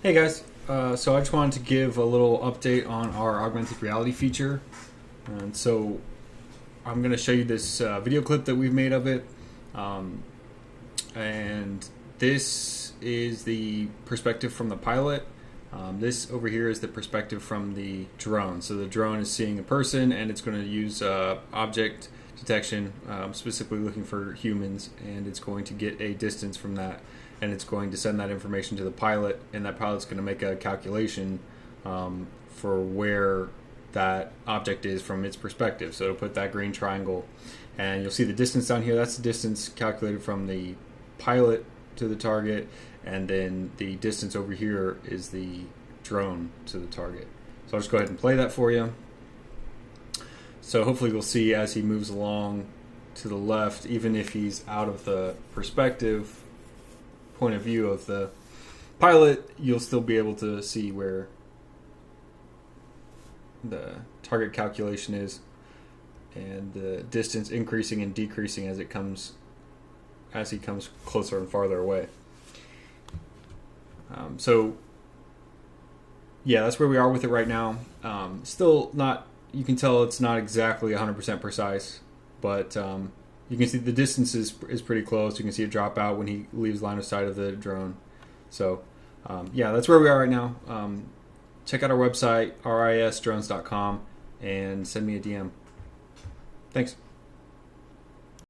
Hey guys, so I just wanted to give a little update on our augmented reality feature. And so I'm going to show you this video clip that we've made of it. Um, and this is the perspective from the pilot. This over here is the perspective from the drone. So the drone is seeing a person and it's going to use object detection, specifically looking for humans, and it's going to get a distance from that, and it's going to send that information to the pilot, and that pilot's going to make a calculation for where that object is from its perspective. So it'll put that green triangle, and you'll see the distance down here. That's the distance calculated from the pilot to the target, and then the distance over here is the drone to the target. So I'll just go ahead and play that for you. So hopefully we'll see as he moves along to the left, even if he's out of the perspective point of view of the pilot, you'll still be able to see where the target calculation is, and the distance increasing and decreasing as he comes closer and farther away. So yeah, that's where we are with it right now. Still not, you can tell it's not exactly 100% precise, but you can see the distance is pretty close. You can see it drop out when he leaves line of sight of the drone. So yeah, that's where we are right now. Check out our website, risdrones.com, and send me a DM. Thanks.